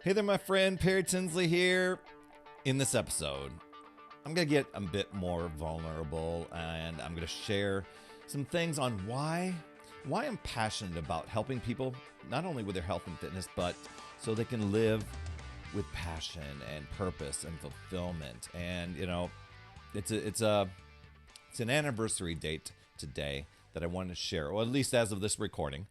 Hey there, my friend. Perry Tinsley here. In this episode, I'm going to get a bit more vulnerable and I'm going to share some things on why I'm passionate about helping people, not only with their health and fitness, but so they can live with passion and purpose and fulfillment. And, you know, it's an anniversary date today that I wanted to share, or at least as of this recording,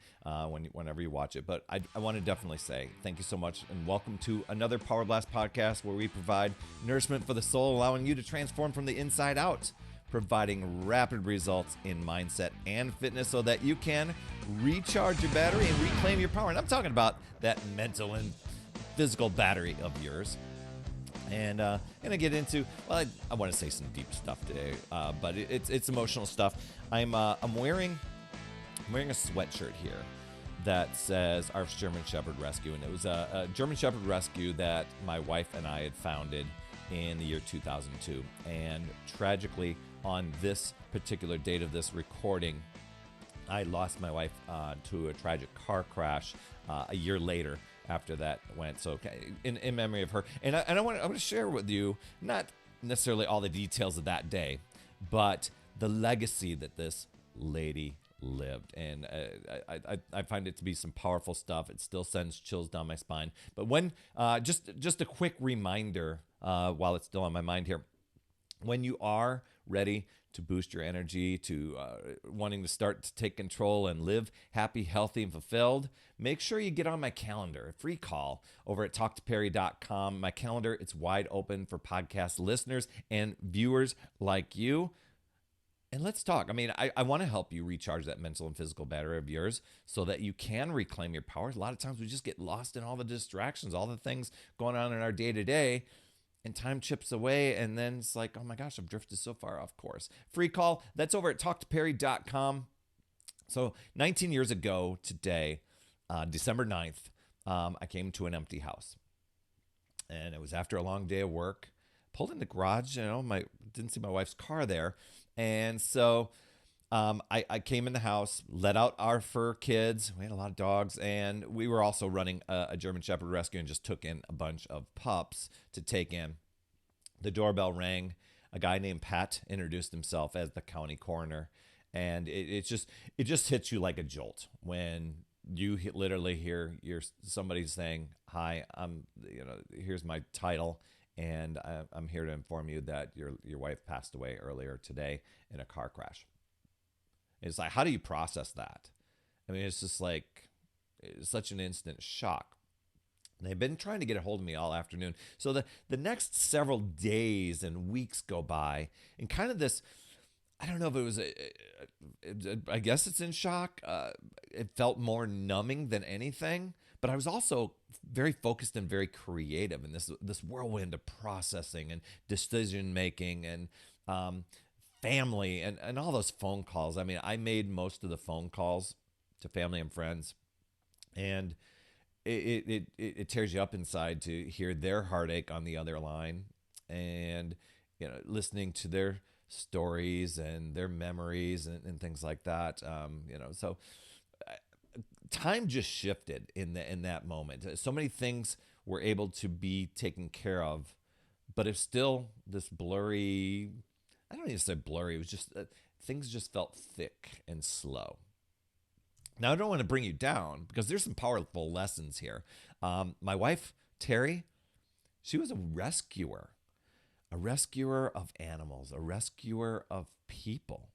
whenever you watch it. But I want to definitely say thank you so much and welcome to another Power Blast podcast where we provide nourishment for the soul, allowing you to transform from the inside out, providing rapid results in mindset and fitness so that you can recharge your battery and reclaim your power. And I'm talking about that mental and physical battery of yours. And gonna get into, well, I want to say some deep stuff today, but it's emotional stuff. I'm wearing a sweatshirt here that says our German Shepherd Rescue, and it was a German Shepherd Rescue that my wife and I had founded in the year 2002. And tragically, on this particular date of this recording, I lost my wife to a tragic car crash a year later. After that went, so in memory of her, and I want to share with you not necessarily all the details of that day, but the legacy that this lady lived, and I find it to be some powerful stuff. It still sends chills down my spine. But when just a quick reminder while it's still on my mind here, when you are ready to boost your energy, to wanting to start to take control and live happy, healthy, and fulfilled, make sure you get on my calendar, a free call over at talktoperry.com. My calendar, it's wide open for podcast listeners and viewers like you. And let's talk. I mean, I want to help you recharge that mental and physical battery of yours so that you can reclaim your power. A lot of times we just get lost in all the distractions, all the things going on in our day-to-day. And time chips away, and then it's like, oh my gosh, I've drifted so far off course. Free call, that's over at talktoperry.com. So 19 years ago today, December 9th, I came to an empty house. And it was after a long day of work. Pulled in the garage, didn't see my wife's car there. And so I came in the house, let out our fur kids. We had a lot of dogs, and we were also running a German Shepherd Rescue and just took in a bunch of pups to take in. The doorbell rang. A guy named Pat introduced himself as the county coroner, and it just hits you like a jolt when you literally hear somebody saying, "Hi, here's my title." And I'm here to inform you that your wife passed away earlier today in a car crash. It's like, how do you process that? I mean, it's just like, it's such an instant shock. They've been trying to get a hold of me all afternoon. So the next several days and weeks go by, and kind of this, I don't know if it was, I guess it's in shock. It felt more numbing than anything, but I was also very focused and very creative in this whirlwind of processing and decision making and family and all those phone calls. I mean, I made most of the phone calls to family and friends, and it tears you up inside to hear their heartache on the other line, and listening to their stories and their memories and things like that. So time just shifted in that moment. So many things were able to be taken care of, but it's still this blurry. I don't even say blurry. It was just things just felt thick and slow. Now, I don't want to bring you down because there's some powerful lessons here. My wife, Terri, she was a rescuer of animals, a rescuer of people.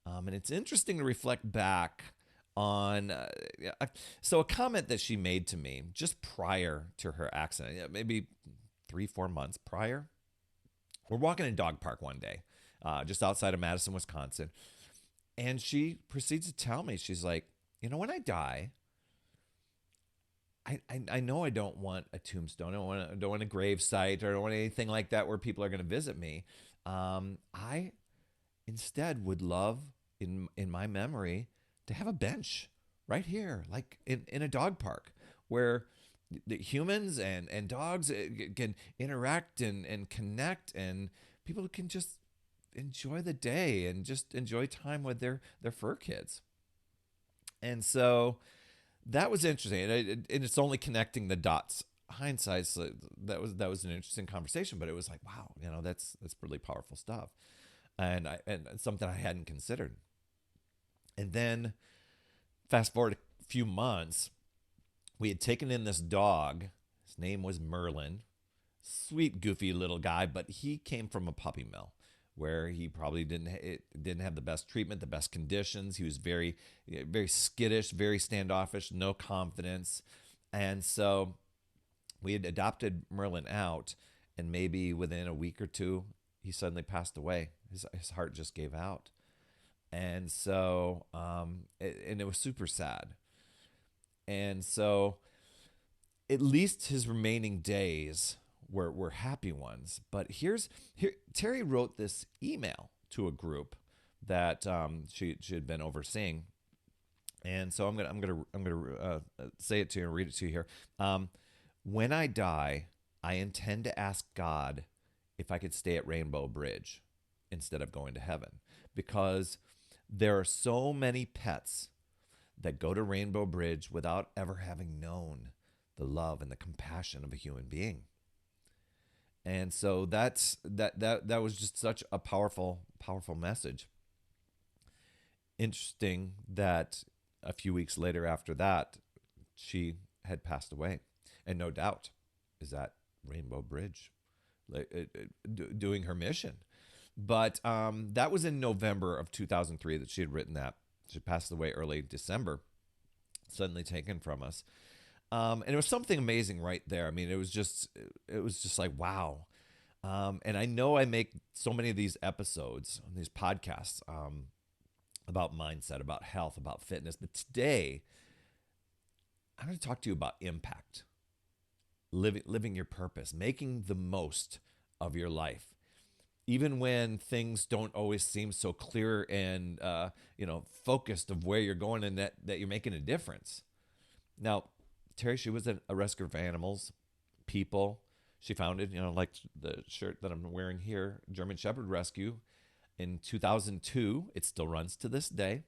And it's interesting to reflect back on a comment that she made to me just prior to her accident, maybe 3-4 months prior. We're walking in a dog park one day, just outside of Madison, Wisconsin. And she proceeds to tell me, she's like, when I die, I know I don't want a tombstone. I don't want a grave site, or I don't want anything like that where people are going to visit me. I instead would love, in my memory, to have a bench right here, like in a dog park, where the humans and dogs can interact and connect, and people can just enjoy the day and just enjoy time with their fur kids. And so that was interesting. And it's only connecting the dots hindsight, so that was an interesting conversation, but it was like, wow, that's really powerful stuff, and something I hadn't considered. And then fast forward a few months, we had taken in this dog. His name was Merlin. Sweet, goofy little guy, but he came from a puppy mill where he probably didn't have the best treatment, the best conditions. He was very skittish, very standoffish, no confidence, and so we had adopted Merlin out, and maybe within a week or two, he suddenly passed away. His heart just gave out, and so and it was super sad. And so at least his remaining days were happy ones. But here Terri wrote this email to a group that she had been overseeing, and so I'm gonna say it to you and read it to you here. When I die, I intend to ask God if I could stay at Rainbow Bridge instead of going to heaven, because there are so many pets that go to Rainbow Bridge without ever having known the love and the compassion of a human being. And so that was just such a powerful message. Interesting that a few weeks later after that, she had passed away, and no doubt is at Rainbow Bridge, doing her mission. But that was in November of 2003 that she had written that. She passed away early December, suddenly taken from us. And it was something amazing right there. I mean, it was just like, wow. And I know I make so many of these episodes, these podcasts, about mindset, about health, about fitness. But today, I'm going to talk to you about impact, living your purpose, making the most of your life, even when things don't always seem so clear and focused of where you're going, and that you're making a difference. Now, Terri, she was a rescuer of animals, people. She founded, like the shirt that I'm wearing here, German Shepherd Rescue, in 2002. It still runs to this day.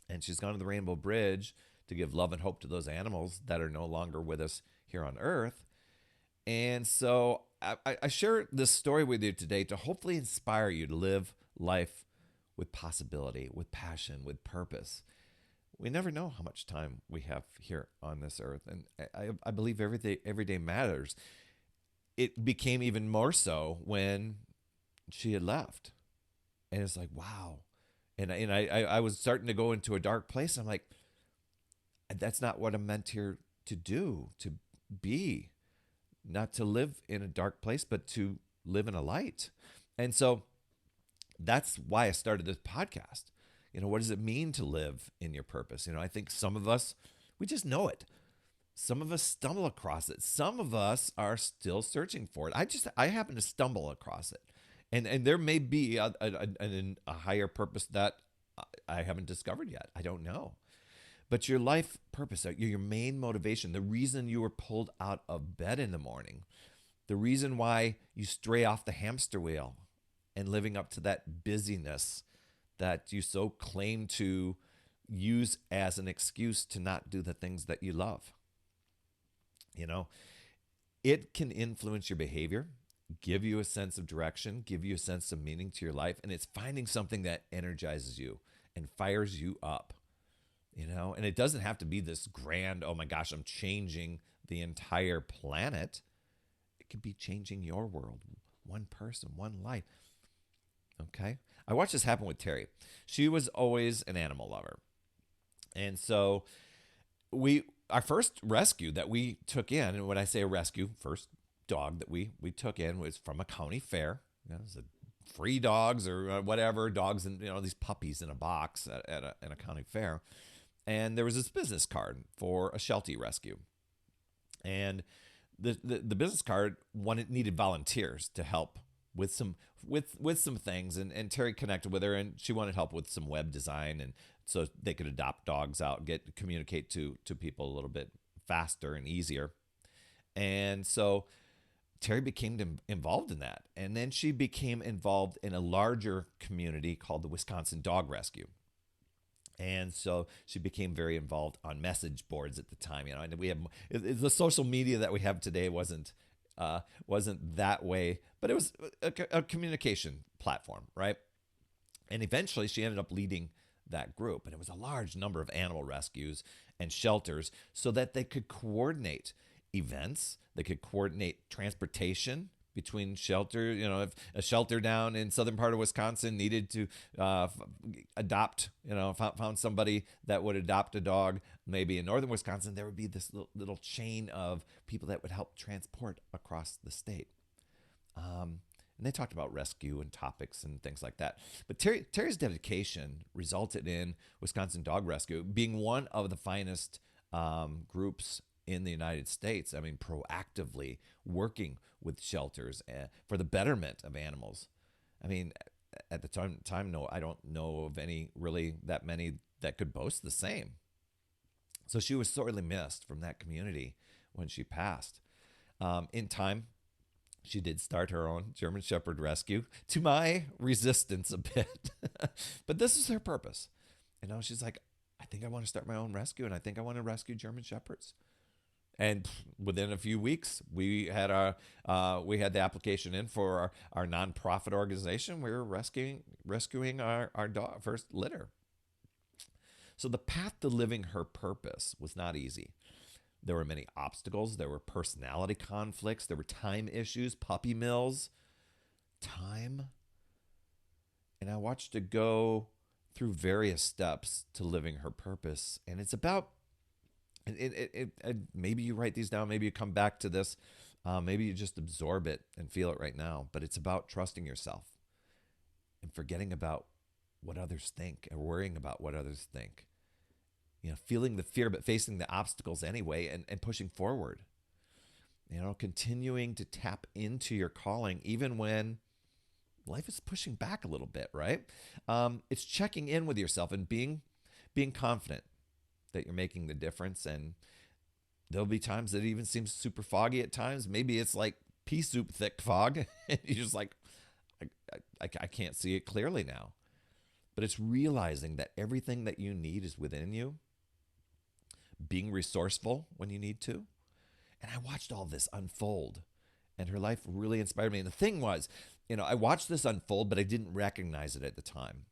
And she's gone to the Rainbow Bridge to give love and hope to those animals that are no longer with us here on Earth. And so I share this story with you today to hopefully inspire you to live life with possibility, with passion, with purpose. We never know how much time we have here on this earth, and I believe every day matters. It became even more so when she had left, and it's like, wow. And I was starting to go into a dark place. I'm like, that's not what I'm meant here to do, to be, not to live in a dark place, but to live in a light. And so that's why I started this podcast. What does it mean to live in your purpose? I think some of us, we just know it. Some of us stumble across it. Some of us are still searching for it. I happen to stumble across it. And there may be a higher purpose that I haven't discovered yet. I don't know. But your life purpose, your main motivation, the reason you were pulled out of bed in the morning, the reason why you stray off the hamster wheel and living up to that busyness that you so claim to use as an excuse to not do the things that you love. It can influence your behavior, give you a sense of direction, give you a sense of meaning to your life. And it's finding something that energizes you and fires you up, and it doesn't have to be this grand, oh my gosh, I'm changing the entire planet. It could be changing your world, one person, one life. Okay. I watched this happen with Terri. She was always an animal lover. And so our first rescue that we took in, and when I say a rescue, first dog that we took in was from a county fair. It was free dogs or whatever, dogs and these puppies in a box at a county fair. And there was this business card for a Sheltie rescue. And the business card needed volunteers to help with some things, and Terri connected with her, and she wanted help with some web design, and so they could adopt dogs out, communicate to people a little bit faster and easier. And so Terri became involved in that, and then she became involved in a larger community called the Wisconsin Dog Rescue. And so she became very involved on message boards at the time, and we have the social media that we have today wasn't that way, but it was a communication platform, right? And eventually she ended up leading that group. And it was a large number of animal rescues and shelters so that they could coordinate events, they could coordinate transportation between shelter. If a shelter down in southern part of Wisconsin needed to adopt, found somebody that would adopt a dog, maybe in northern Wisconsin, there would be this little chain of people that would help transport across the state. And they talked about rescue and topics and things like that. But Terri's dedication resulted in Wisconsin Dog Rescue being one of the finest groups in the United States. I mean, proactively working with shelters for the betterment of animals. I mean, at the time, no, I don't know of any really that many that could boast the same. So she was sorely missed from that community when she passed. In time, she did start her own German Shepherd rescue, to my resistance a bit. But this is her purpose. She's like, I think I want to start my own rescue, and I think I want to rescue German Shepherds. And within a few weeks, we had the application in for our nonprofit organization. We were rescuing our dog, first litter. So the path to living her purpose was not easy. There were many obstacles. There were personality conflicts. There were time issues, puppy mills, time. And I watched her go through various steps to living her purpose. And it's about, maybe you write these down. Maybe you come back to this. Maybe you just absorb it and feel it right now. But it's about trusting yourself and forgetting about what others think or worrying about what others think. Feeling the fear, but facing the obstacles anyway and pushing forward. Continuing to tap into your calling even when life is pushing back a little bit, right? It's checking in with yourself and being confident that you're making the difference. And there'll be times that it even seems super foggy at times. Maybe it's like pea soup thick fog. And you're just like, I can't see it clearly now. But it's realizing that everything that you need is within you. Being resourceful when you need to. And I watched all this unfold, and her life really inspired me. And the thing was, I watched this unfold, but I didn't recognize it at the time.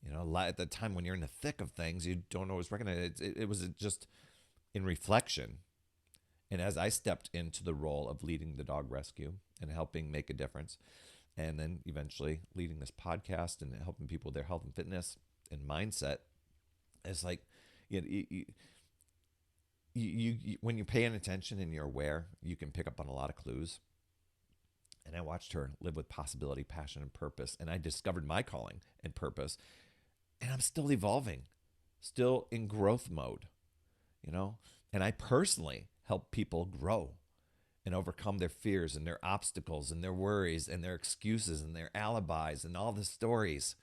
At the time when you're in the thick of things, you don't always recognize it. It was just in reflection. And as I stepped into the role of leading the dog rescue and helping make a difference, and then eventually leading this podcast and helping people with their health and fitness and mindset, it's like, you when you're paying attention and you're aware, you can pick up on a lot of clues. And I watched her live with possibility, passion, and purpose. And I discovered my calling and purpose. And I'm still evolving, still in growth mode, And I personally help people grow and overcome their fears and their obstacles and their worries and their excuses and their alibis and all the stories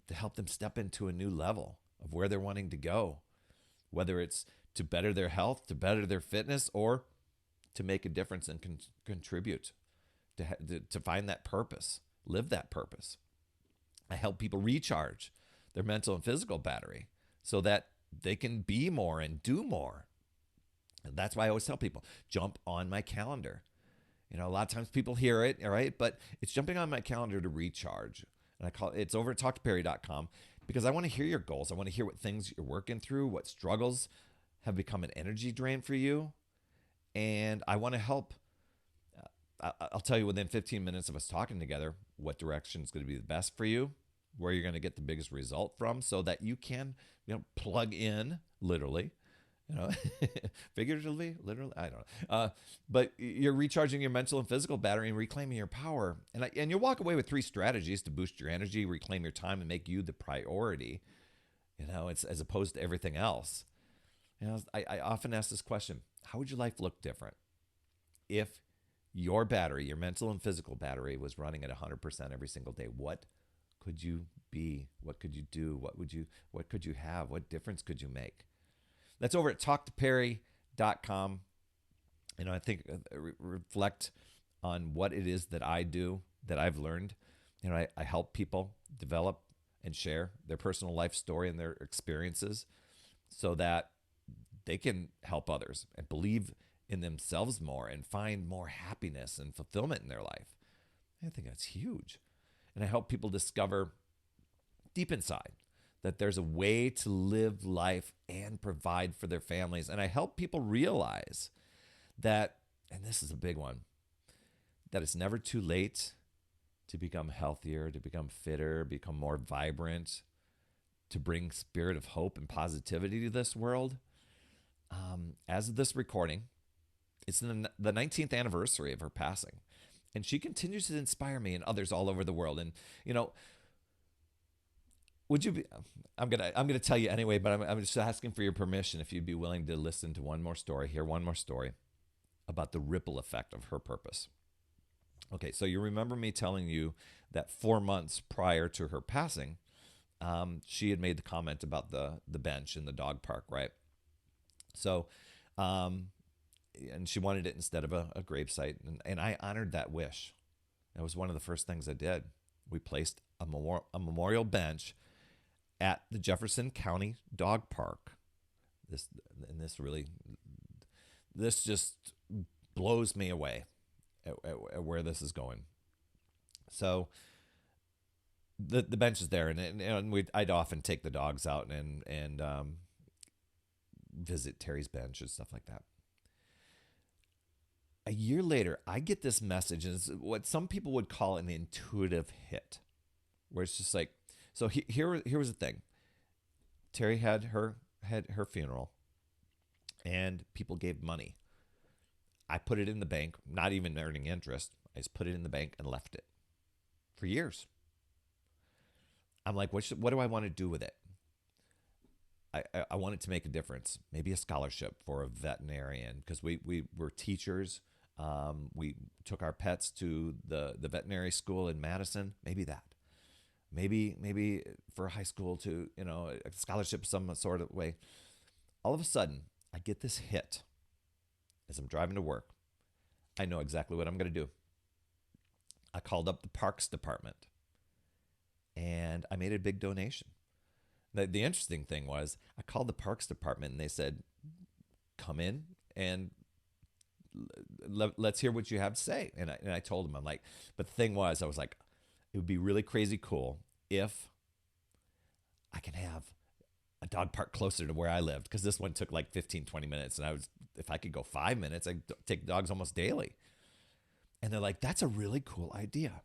to help them step into a new level of where they're wanting to go, whether it's to better their health, to better their fitness, or to make a difference and contribute to find that purpose, live that purpose. I help people recharge their mental and physical battery so that they can be more and do more. And that's why I always tell people, jump on my calendar. A lot of times people hear it, all right, but it's jumping on my calendar to recharge. And it's over at talktoperry.com because I want to hear your goals. I want to hear what things you're working through, what struggles have become an energy drain for you. And I want to help. I'll tell you within 15 minutes of us talking together what direction is going to be the best for you, where you're going to get the biggest result from, so that you can, plug in literally, figuratively, literally, I don't know. But you're recharging your mental and physical battery and reclaiming your power. And you'll walk away with 3 strategies to boost your energy, reclaim your time, and make you the priority, it's as opposed to everything else. I often ask this question: how would your life look different if your battery, your mental and physical battery, was running at 100% every single day? What could you be? What could you do? What could you have? What difference could you make? That's over at talktoperry.com. I think reflect on what it is that I do, that I've learned. I help people develop and share their personal life story and their experiences so that they can help others and believe in themselves more and find more happiness and fulfillment in their life. I think that's huge. And I help people discover deep inside that there's a way to live life and provide for their families. And I help people realize that, and this is a big one, that it's never too late to become healthier, to become fitter, become more vibrant, to bring spirit of hope and positivity to this world. As of this recording, it's the 19th anniversary of her passing. And she continues to inspire me and others all over the world. And, you know, would you be, I'm gonna tell you anyway, but I'm just asking for your permission if you'd be willing to listen to hear one more story about the ripple effect of her purpose. Okay, so you remember me telling you that 4 months prior to her passing, she had made the comment about the bench in the dog park, right? So, and she wanted it instead of a gravesite, and I honored that wish. That was one of the first things I did. We placed a memorial bench at the Jefferson County Dog Park. This just blows me away at where this is going. So the bench is there, and I'd often take the dogs out and visit Terry's bench and stuff like that. A year later, I get this message, and it's what some people would call an intuitive hit, where it's just like, so here was the thing. Terry had her funeral, and people gave money. I put it in the bank, not even earning interest. I just put it in the bank and left it for years. I'm like, what do I want to do with it? I wanted to make a difference. Maybe a scholarship for a veterinarian, because we were teachers. We took our pets to the veterinary school in Madison. Maybe that. Maybe for high school to, a scholarship some sort of way. All of a sudden, I get this hit as I'm driving to work. I know exactly what I'm going to do. I called up the parks department and I made a big donation. The interesting thing was I called the parks department and they said, come in and let's hear what you have to say. And I told them, I'm like, but the thing was, I was like, it would be really crazy cool if I can have a dog park closer to where I lived, because this one took like 15, 20 minutes. And if I could go 5 minutes, I'd take dogs almost daily. And they're like, that's a really cool idea.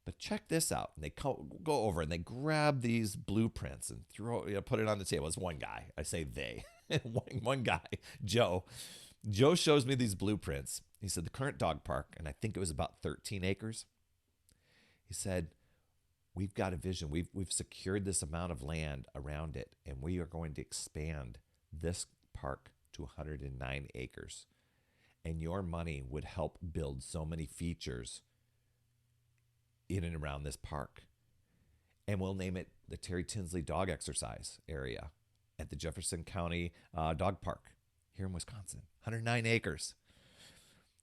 But check this out. And they go over and they grab these blueprints and put it on the table. It's one guy. I say they. one guy, Joe. Joe shows me these blueprints. He said the current dog park, and I think it was about 13 acres. He said, we've got a vision. We've secured this amount of land around it, and we are going to expand this park to 109 acres. And your money would help build so many features in and around this park. And we'll name it the Terri Tinsley Dog Exercise Area at the Jefferson County Dog Park here in Wisconsin. 109 acres.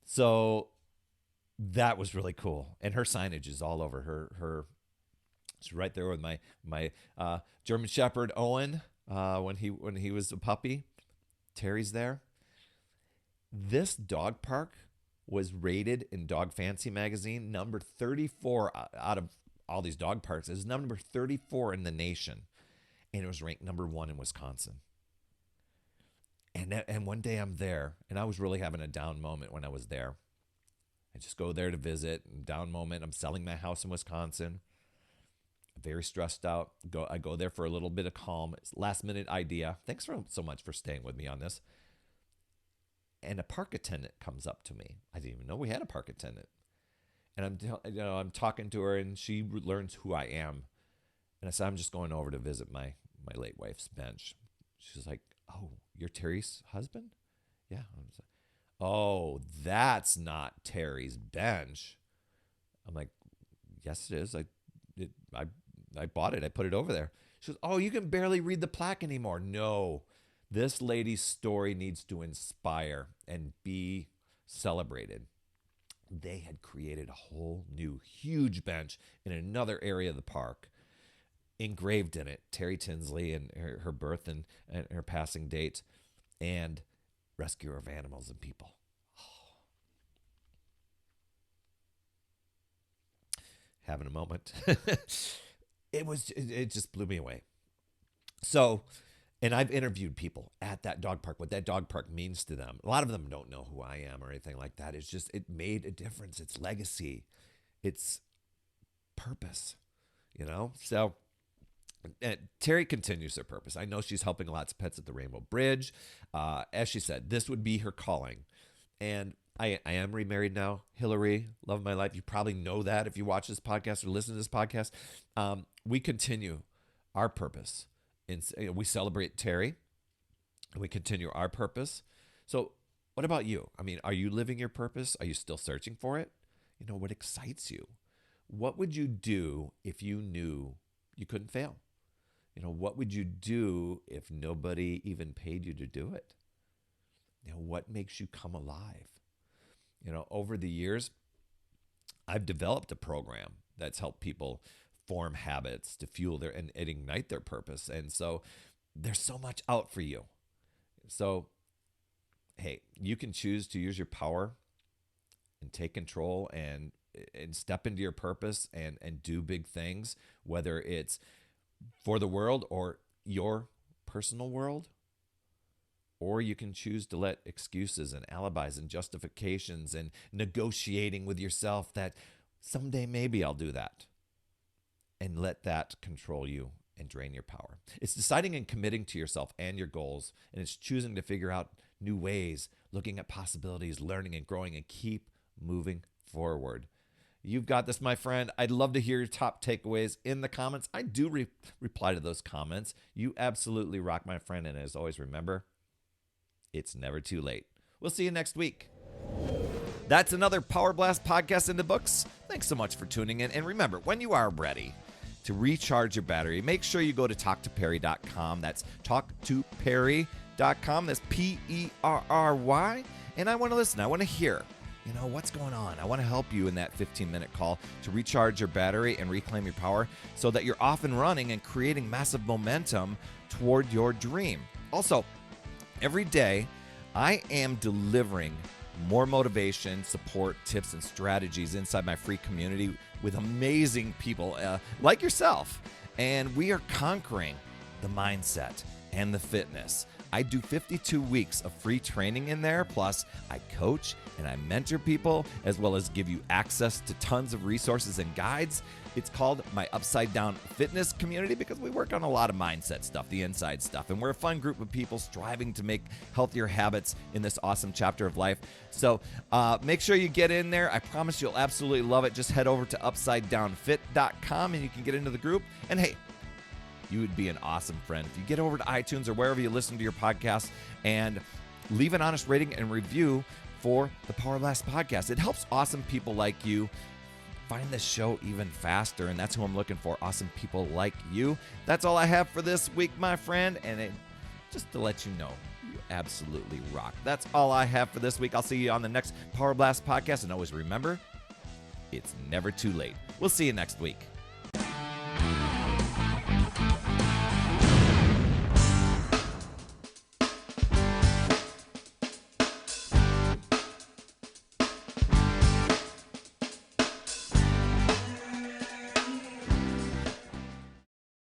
So that was really cool. And her signage is all over her. She's right there with my German Shepherd Owen when he was a puppy. Terry's there. This dog park was rated in Dog Fancy magazine number 34 out of all these dog parks. It was number 34 in the nation, and it was ranked number 1 in Wisconsin. And one day I'm there, and I was really having a down moment when I was there. I just go there to visit, and down moment. I'm selling my house in Wisconsin. Very stressed out. I go there for a little bit of calm. It's last minute idea. Thanks so much for staying with me on this. And a park attendant comes up to me. I didn't even know we had a park attendant. And I'm talking to her, and she learns who I am. And I said, I'm just going over to visit my late wife's bench. She's like, oh, you're Terry's husband? Yeah. I was like, oh, that's not Terry's bench. I'm like, yes, it is. I bought it. I put it over there. She goes, oh, you can barely read the plaque anymore. No. This lady's story needs to inspire and be celebrated. They had created a whole new huge bench in another area of the park. engraved in it Terri Tinsley and her birth and her passing date, and rescuer of animals and people. Having a moment. It just blew me away. So, and I've interviewed people at that dog park, what that dog park means to them. A lot of them don't know who I am or anything like that. It's just, it made a difference. It's legacy. It's purpose, So Terri continues her purpose. I know she's helping lots of pets at the Rainbow Bridge. As she said, this would be her calling. And I am remarried now. Hillary, love of my life. You probably know that if you watch this podcast or listen to this podcast. We continue our purpose. We celebrate Terri. And we continue our purpose. So what about you? I mean, are you living your purpose? Are you still searching for it? What excites you? What would you do if you knew you couldn't fail? What would you do if nobody even paid you to do it? What makes you come alive? Over the years, I've developed a program that's helped people form habits to fuel their and ignite their purpose. And so there's so much out for you. So, hey, you can choose to use your power and take control and step into your purpose and do big things, whether it's for the world or your personal world. Or you can choose to let excuses and alibis and justifications and negotiating with yourself that someday maybe I'll do that, and let that control you and drain your power. It's deciding and committing to yourself and your goals, and it's choosing to figure out new ways, looking at possibilities, learning and growing, and keep moving forward. You've got this, my friend. I'd love to hear your top takeaways in the comments. I do reply to those comments. You absolutely rock, my friend. And as always, remember, it's never too late. We'll see you next week. That's another Power Blast podcast in the books. Thanks so much for tuning in. And remember, when you are ready to recharge your battery, make sure you go to talktoperry.com. That's talktoperry.com. That's Perry. And I want to listen. I want to hear, what's going on. I want to help you in that 15-minute call to recharge your battery and reclaim your power so that you're off and running and creating massive momentum toward your dream. Also, every day, I am delivering more motivation, support, tips, and strategies inside my free community with amazing people like yourself. And we are conquering the mindset and the fitness. I do 52 weeks of free training in there. Plus, I coach and I mentor people, as well as give you access to tons of resources and guides. It's called my Upside Down Fitness Community because we work on a lot of mindset stuff, the inside stuff. And we're a fun group of people striving to make healthier habits in this awesome chapter of life. So make sure you get in there. I promise you'll absolutely love it. Just head over to UpsideDownFit.com and you can get into the group. And hey, you would be an awesome friend if you get over to iTunes or wherever you listen to your podcast and leave an honest rating and review for the Power Blast podcast. It helps awesome people like you find this show even faster, and that's who I'm looking for, awesome people like you. That's all I have for this week, my friend, and just to let you know, you absolutely rock. That's all I have for this week. I'll see you on the next Power Blast podcast, and always remember, it's never too late. We'll see you next week.